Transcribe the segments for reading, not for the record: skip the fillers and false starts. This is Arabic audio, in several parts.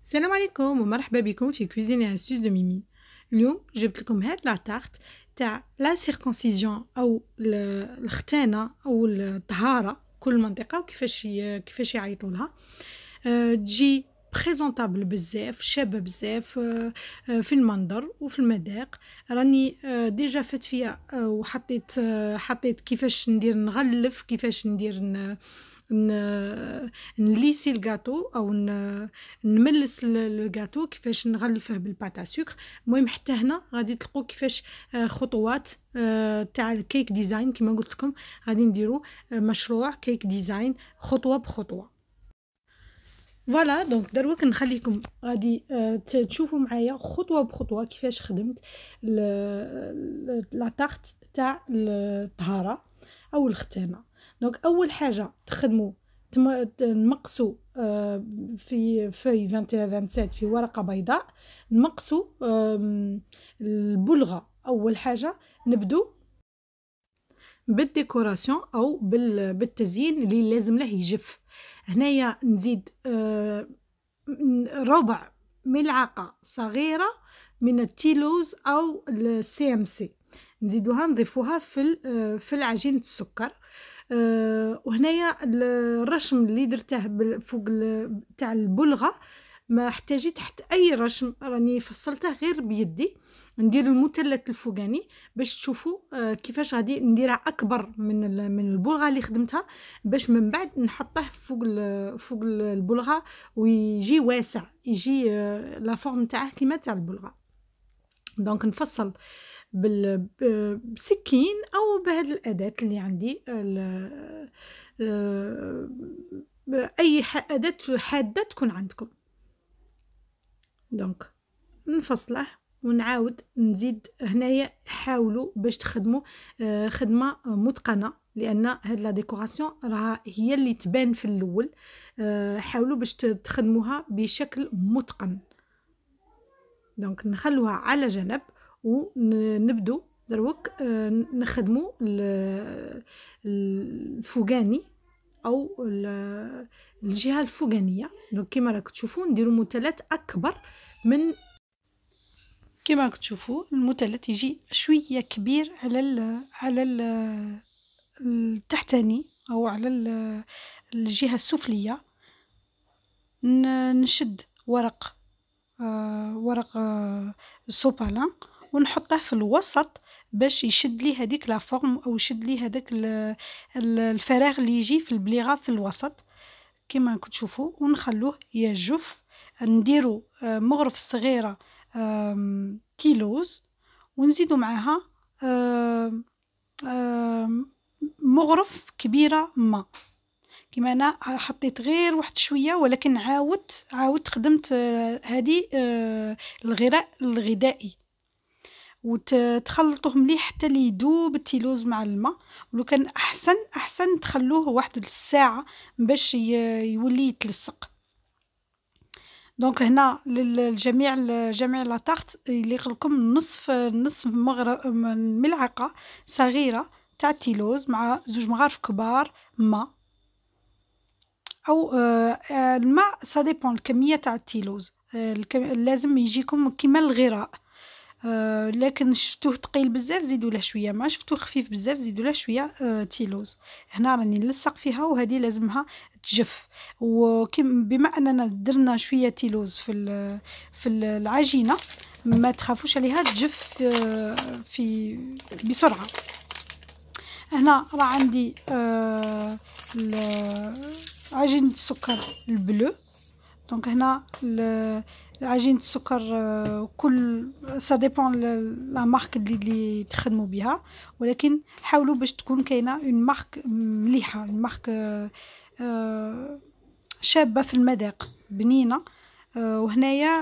السلام عليكم ومرحبا بكم في كوزين اسيوس دو ميمي. اليوم جبت لكم هاد لا تارت تاع لا سيركونسيزيون او الختانه او الطهاره كل منطقه وكيفاش يعيطوا لها. تجي بريزونطابل بزاف شابه بزاف في المنظر وفي المذاق. راني ديجا فات فيها وحطيت حطيت كيفاش ندير نغلف كيفاش ندير نليسي الجاتو او نملس الجاتو كيفاش نغلفه بالباتا سكر. المهم حتى هنا غادي تلقوا كيفاش خطوات تاع الكيك ديزاين كما قلت لكم. غادي نديروا مشروع كيك ديزاين خطوه بخطوه. فوالا دونك دروك نخليكم غادي تشوفوا معايا خطوه بخطوه كيفاش خدمت لا تارت تاع الطهاره او الختانه. دونك اول حاجه تخدموا نمقسوا في في 21 27 في ورقه بيضاء. نمقسوا البلغه. اول حاجه نبدو بالديكوراسيون او بالتزيين اللي لازم له يجف. هنايا نزيد ربع ملعقه صغيره من التيلوز او السي ام سي، نزيدوها نضيفوها في العجينه السكر. وهنايا الرشم اللي درته فوق تاع البلغه ما احتاجي تحت اي رشم، راني فصلته غير بيدي. ندير المثلث الفوقاني باش تشوفوا كيفاش غادي نديرها اكبر من البلغه اللي خدمتها، باش من بعد نحطه فوق البلغه ويجي واسع، يجي لا فورم تاعه كيما تاع البلغه. دونك نفصل بسكين او بهذه الاداه اللي عندي، اي اداه حاده تكون عندكم. دونك نفصله ونعاود نزيد. هنايا حاولوا باش تخدموا خدمه متقنه، لان هاد لا ديكوراسيون راها هي اللي تبان في الاول. حاولوا باش تخدموها بشكل متقن. دونك نخلوها على جنب ونبدو دروك نخدموا الفوقاني او الجهه الفوقانيه. دونك كما راك تشوفوا نديروا مثلث اكبر من كما راك تشوفوا. المثلث يجي شويه كبير على التحتاني او على الجهه السفليه. نشد ورق سوبالان ونحطه في الوسط باش يشد لي هذيك لا فورم او يشد لي هذاك الفراغ اللي يجي في البليغه في الوسط كما راكم تشوفوا. ونخلوه يجف. نديروا مغرف صغيره تيلوز ونزيدوا معاها مغرف كبيره ما. كما انا حطيت غير واحد شويه، ولكن عاودت خدمت هذه الغراء الغذائي وتخلطوه مليح حتى لي يذوب التيلوز مع الماء. ولو كان احسن تخلوه واحد الساعه باش يولي يتلصق. دونك هنا للجميع جميع لا تارت يليق لكم نصف ملعقه صغيره تاع التيلوز مع 2 مغارف كبار ماء او الماء. سا ديبون الكميه تاع التيلوز. لازم يجيكم كيما الغراء. لكن شفتوه ثقيل بزاف زيدوا له شويه ما، شفتوه خفيف بزاف زيدوا له شويه تيلوز. هنا راني نلصق فيها وهذه لازمها تجف. بما اننا درنا شويه تيلوز في العجينه ما تخافوش عليها تجف في بسرعه. هنا راه عندي عجينه السكر البلو. دونك هنا عجينه السكر كل سا ديبون لا مارك اللي تخدموا بها، ولكن حاولوا باش تكون كاينه اون مارك مليحه، مارك شابه في المذاق بنينه. وهنايا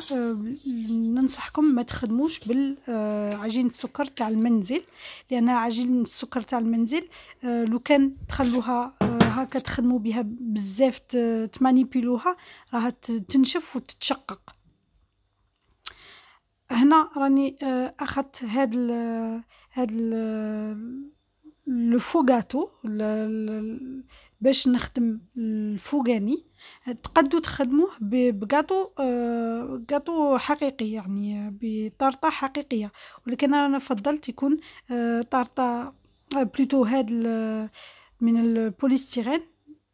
ننصحكم ما تخدموش بالعجينه السكر تاع المنزل، لان عجينه السكر تاع المنزل لو كان تخلوها هكا تخدموا بها بزاف تمانيبيلوها راها تنشف وتتشقق. هنا راني اخذت هاد لو فوغاتو باش نخدم الفوقاني. تقدّوا تخدموه بكاطو حقيقي، يعني بطرطة حقيقية، ولكن أنا فضّلت يكون طرطة بلوتو هاد من البوليستيرين،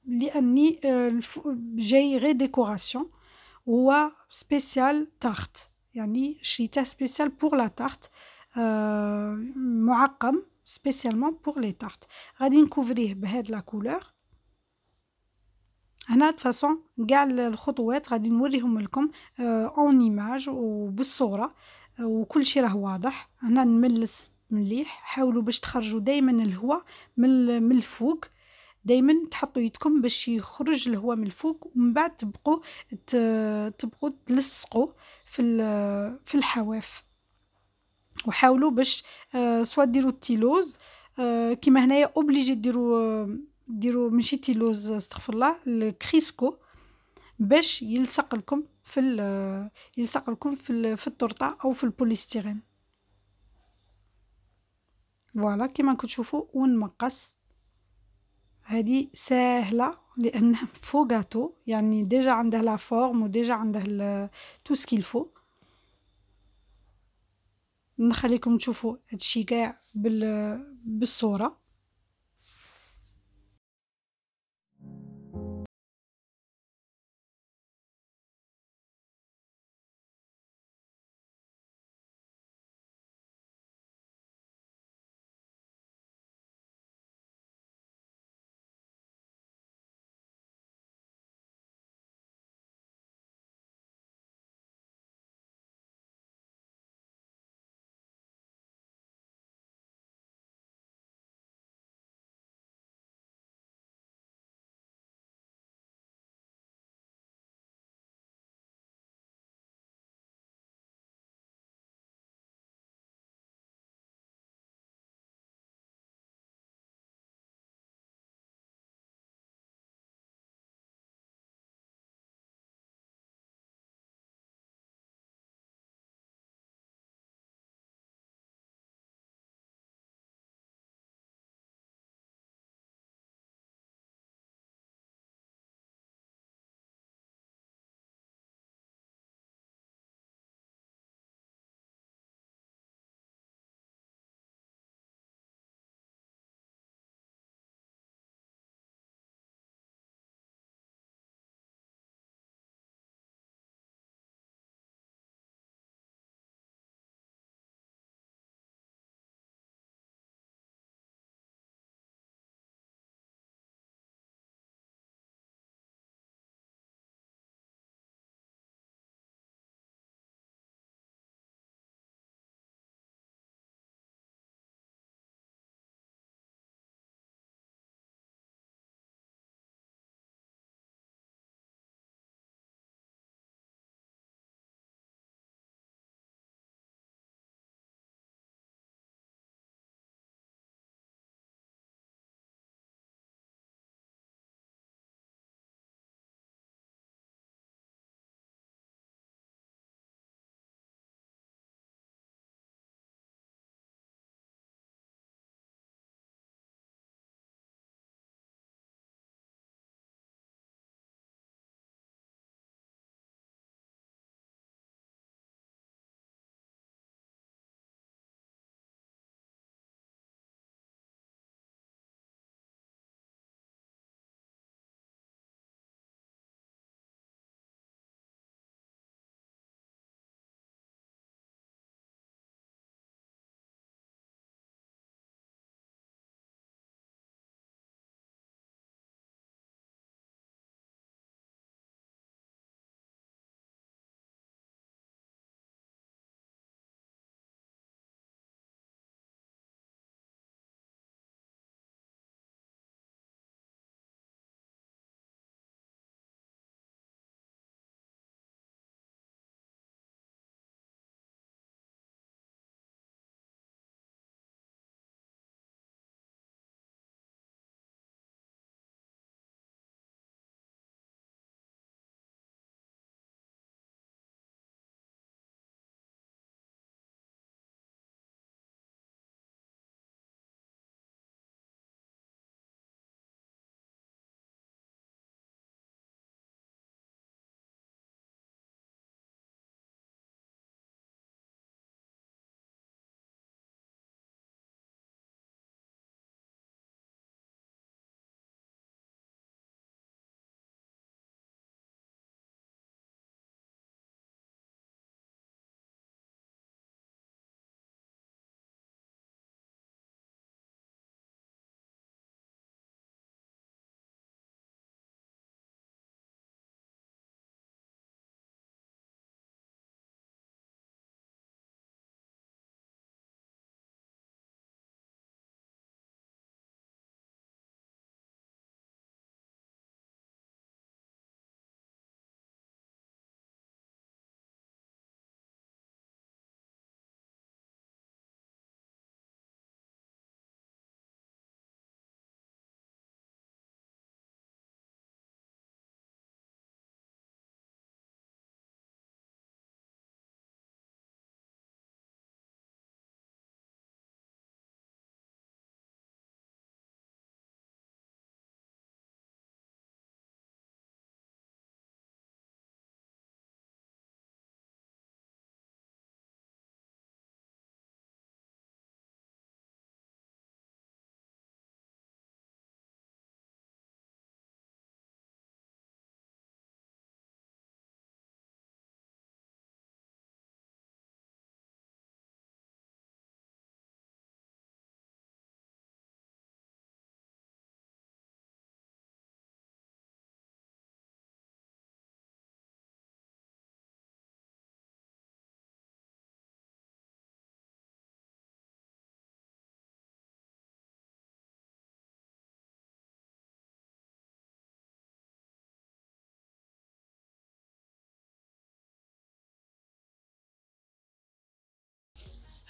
لأني جاي غير ديكوراسيون، وهو spécial tarte، يعني شريته spécial pour la tarte، مُعقّم spécialement pour les tartes. غادي نكوفريه بهاد لا couleur. هنا de façon قاع الخطوات غادي نوريهم لكم en image وبالصورة، وكلشي راه واضح. هنا نملّس مليح، حاولوا باش تخرجوا دايمًا الهوا من الفوق، دايمًا تحطوا يدكم باش يخرج الهوا من الفوق، ومن بعد تبقوا تلصقوا في الحواف، وحاولوا باش سوا ديروا التيلوز كيما هنايا obligé ديروا ماشي تيلوز، استغفر الله، الكريسكو، باش يلصق لكم في التورتة أو في البوليستيرين. فوالا كيما راكم تشوفوا، ونمقّص. هذه ساهلة لأنها فو غاتو، يعني ديجا عنده لا فورم وديجا عنده تو سكيل فو. نخليكم تشوفوا هادشي قاع بالصورة.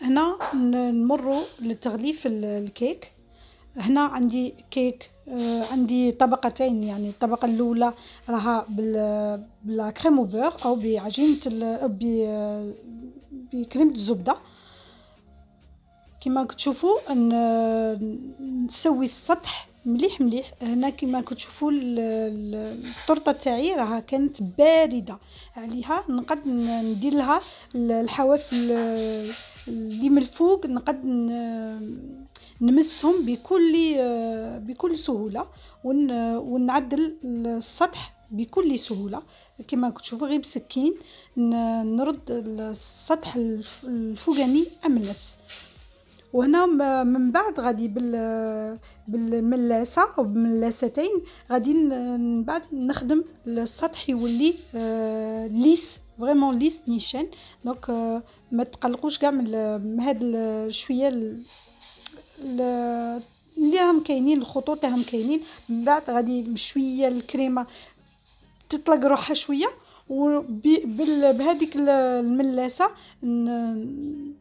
هنا نمروا لتغليف الكيك. هنا عندي كيك، عندي طبقتين، يعني الطبقة الأولى راها بلا كريم وبور أو بعجينة بكريمة الزبدة. كما تشوفوا نسوي السطح مليح مليح. هنا كما تشوفوا الطرطة تاعي راها كانت باردة عليها، نقد ندير لها الحواف اللي من الفوق، نقد نمسهم بكل سهولة، ونعدل السطح بكل سهولة. كما تشوفوا غير بسكين نرد السطح الفوقاني أملس. وهنا من بعد غادي بالملاسه او بملاستين غادي من بعد نخدم السطح يولي ليس، فريمون ليس نيشان. دونك ما تقلقوش كاع من هاد شويه اللي راهم كاينين، الخطوط راهم كاينين. من بعد غادي بشويه الكريمه تطلق روحها شويه، بهذيك الملاسه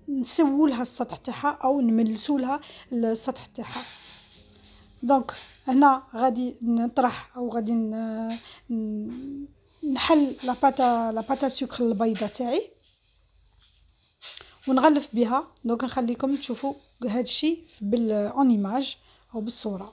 نسولها السطح تاعها او نملسولها السطح تاعها. دونك هنا غادي نطرح او غادي نحل لاباتا سكر البيضه تاعي ونغلف بها. دونك نخليكم تشوفوا هذا الشيء اون ايماج او بالصوره.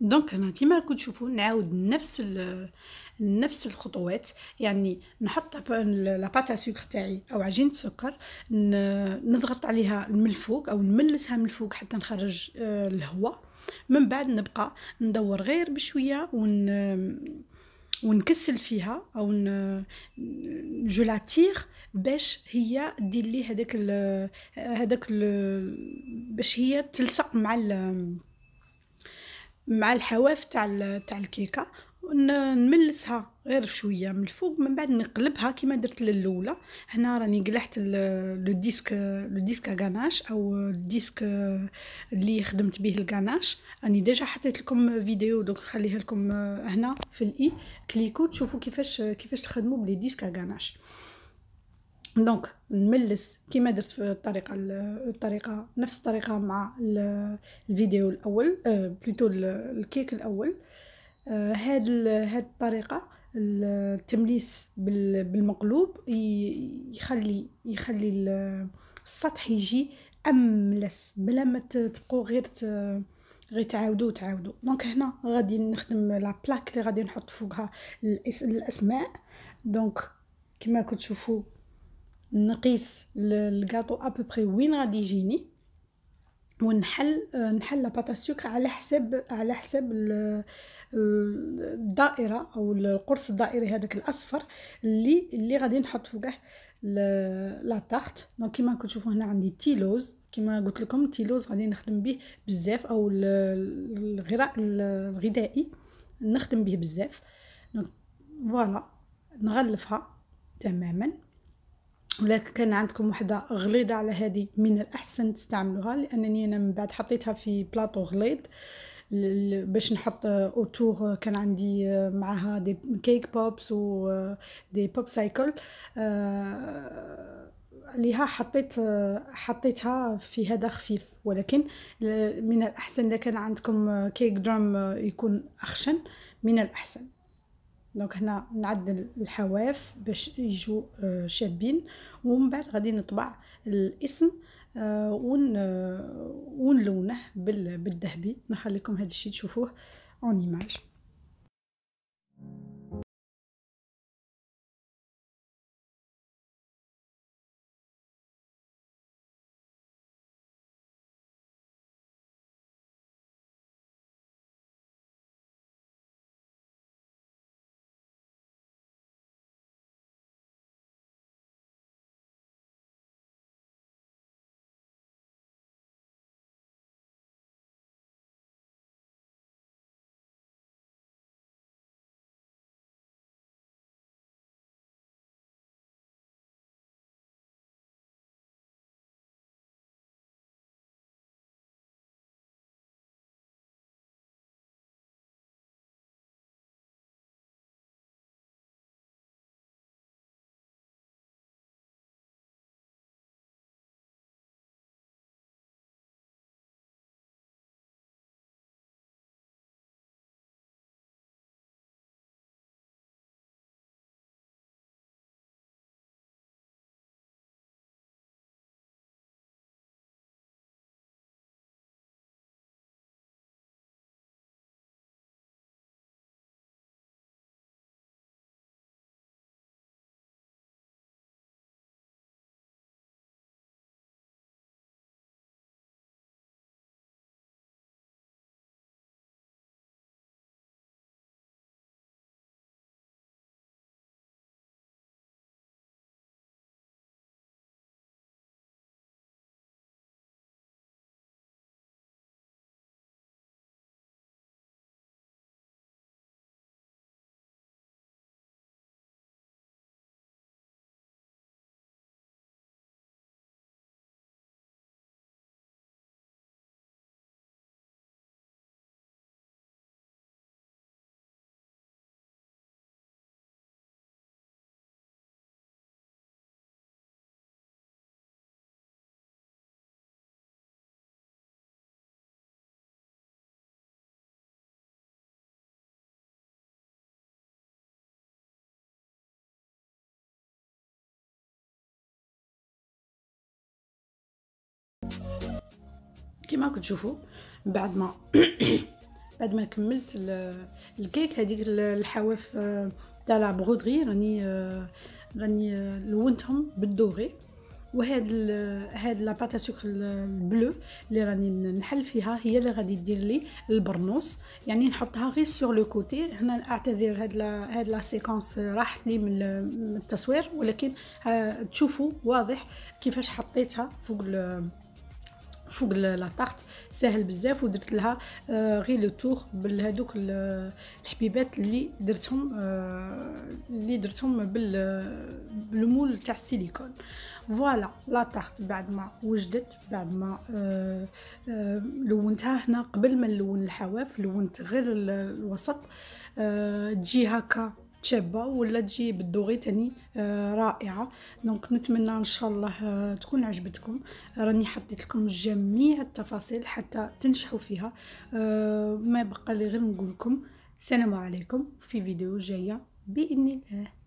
دونك أنا كيما راكم تشوفوا نعاود نفس الخطوات، يعني نحط لا بات ا سوكر تاعي أو عجينة سكر، نضغط عليها من الفوق أو نملسها من الفوق حتى نخرج الهواء، من بعد نبقى ندور غير بشوية ونكسل فيها أو جو لا تيغ باش هي دير لي باش هي تلصق مع الحواف تاع الكيكه، نملسها غير شويه من الفوق، من بعد نقلبها كيما درت للاولى. هنا راني قلحت لو ديسك غاناش او الديسك اللي خدمت به الغاناش، راني ديجا حطيت لكم فيديو دونك نخليها لكم هنا في الاي، كليكو تشوفوا كيفاش تخدموا بلي ديسك غاناش. دونك نملس كيما درت في الطريقه نفس الطريقه مع الفيديو الاول، بلوتو الكيك الاول. هاد الطريقه التمليس بالمقلوب يخلي السطح يجي املس بلا ما تبقوا غير تعاودوا. دونك هنا غادي نخدم لا بلاك اللي غادي نحط فوقها الاسماء. دونك كما راكم تشوفوا نقيس الكاطو ابوبري وين غادي يجيني، ونحل لا بات سكر على حساب الدائره او القرص الدائري هذاك الاصفر اللي غادي نحط فوقه لا تارت. دونك كيما راكم تشوفوا هنا عندي تيلوز، كيما قلت لكم تيلوز غادي نخدم به بزاف، او الغراء الغذائي نخدم به بزاف. دونك فوالا نغلفها تماما، ولكن كان عندكم وحده غليظه على هذه من الاحسن تستعملوها، لانني انا من بعد حطيتها في بلاطو غليظ باش نحط اوتور. كان عندي معها دي كيك بوبس و دي بوب سايكل عليها، حطيتها في هذا خفيف، ولكن من الاحسن اذا كان عندكم كيك درام يكون اخشن من الاحسن. دونك هنا نعدل الحواف باش يجوا شابين، ومن بعد غادي نطبع الاسم ونلونه بالذهبي. نخليكم هذا الشيء تشوفوه اون ايماج. كيما راكم تشوفوا بعد ما بعد ما كملت الكيك هذيك الحواف تاع لا برودري راني لونتهم بالدوغي. هاد لا بات سكر البلو اللي راني نحل فيها هي اللي غادي دير لي البرنوس، يعني نحطها غير سور لو كوتي. هنا اعتذر هاد لا سيكونس راحت لي من التصوير، ولكن تشوفوا واضح كيفاش حطيتها فوق لا طاحت سهل بزاف. ودرت لها غير لو تور بهذوك الحبيبات اللي درتهم بالمول تاع السيليكون. فوالا لا طاحت بعد ما وجدت، بعد ما لونتها. هنا قبل ما نلون الحواف لونت غير الوسط، تجي هكا شابه ولا تجي بالدوغي تاني رائعه. دونك نتمنى ان شاء الله تكون عجبتكم. راني حطيت لكم جميع التفاصيل حتى تنجحوا فيها. ما بقى لي غير نقول لكم السلام عليكم في فيديو جايه باذن الله.